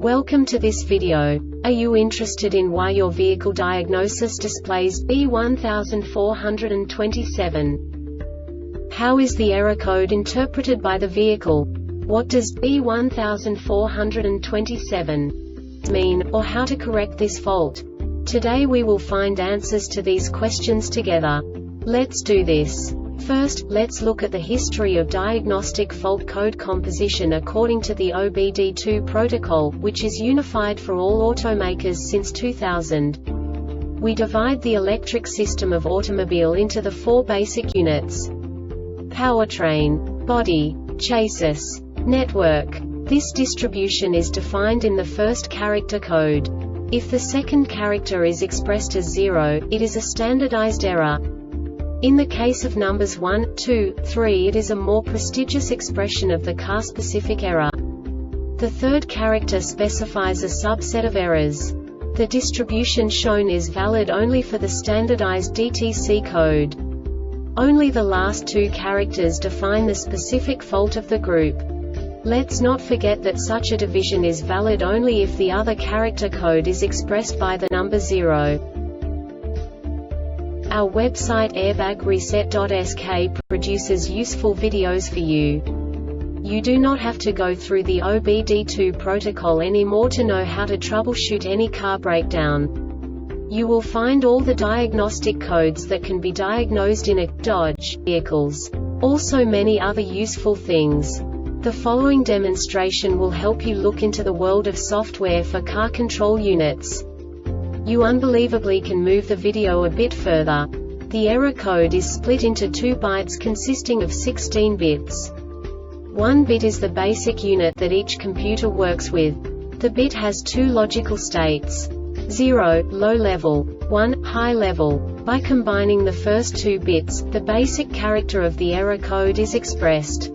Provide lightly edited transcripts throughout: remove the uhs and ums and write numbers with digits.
Welcome to this video. Are you interested in why your vehicle diagnosis displays B1427? How is the error code interpreted by the vehicle? What does B1427 mean, or how to correct this fault? Today we will find answers to these questions together. Let's do this. First, let's look at the history of diagnostic fault code composition according to the OBD2 protocol, which is unified for all automakers since 2000. We divide the electric system of automobile into the four basic units: powertrain, body, chassis, network. This distribution is defined in the first character code. If the second character is expressed as 0, it is a standardized error. In the case of numbers 1, 2, 3, it is a more prestigious expression of the car-specific error. The third character specifies a subset of errors. The distribution shown is valid only for the standardized DTC code. Only the last two characters define the specific fault of the group. Let's not forget that such a division is valid only if the other character code is expressed by the number 0. Our website airbagreset.sk produces useful videos for you. You do not have to go through the OBD2 protocol anymore to know how to troubleshoot any car breakdown. You will find all the diagnostic codes that can be diagnosed in a Dodge vehicles. Also many other useful things. The following demonstration will help you look into the world of software for car control units. You unbelievably can move the video a bit further. The error code is split into 2 bytes consisting of 16 bits. 1 bit is the basic unit that each computer works with. The bit has 2 logical states: 0, low level, 1, high level. By combining the first 2 bits, the basic character of the error code is expressed.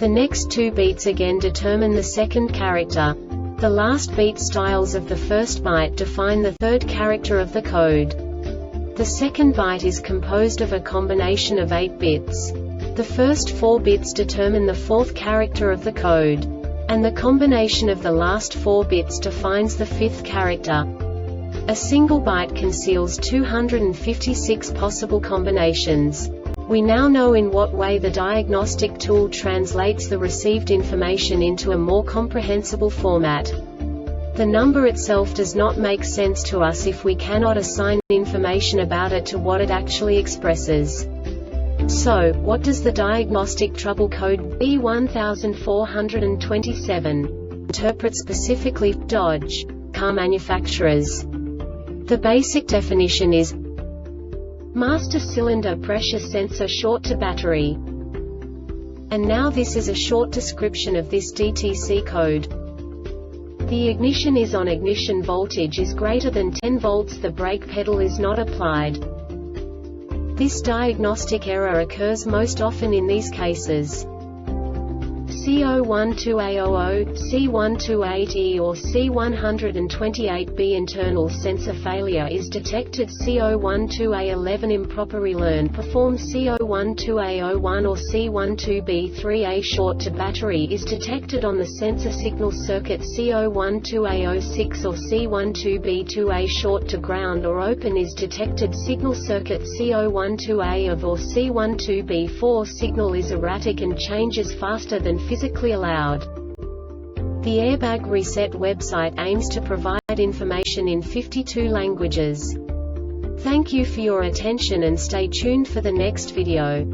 The next 2 beats again determine the second character. The last beat styles of the first byte define the third character of the code. The second byte is composed of a combination of 8 bits. The first 4 bits determine the fourth character of the code. And the combination of the last 4 bits defines the fifth character. A single byte conceals 256 possible combinations. We now know in what way the diagnostic tool translates the received information into a more comprehensible format. The number itself does not make sense to us if we cannot assign information about it to what it actually expresses. So, what does the diagnostic trouble code B1427 interpret specifically for Dodge car manufacturers? The basic definition is master cylinder pressure sensor short to battery. And now this is a short description of this DTC code. The ignition is on. Ignition voltage is greater than 10 volts. The brake pedal is not applied. This diagnostic error occurs most often in these cases: C012A00, C128E or C128B. Internal sensor failure is detected. C012A11 improper relearn performed. C012A01 or C12B3A short to battery is detected on the sensor signal circuit. C012A06 or C12B2A short to ground or open is detected. Signal circuit C012A of or C12B4 signal is erratic and changes faster than physically allowed. The Airbag Reset website aims to provide information in 52 languages. Thank you for your attention and stay tuned for the next video.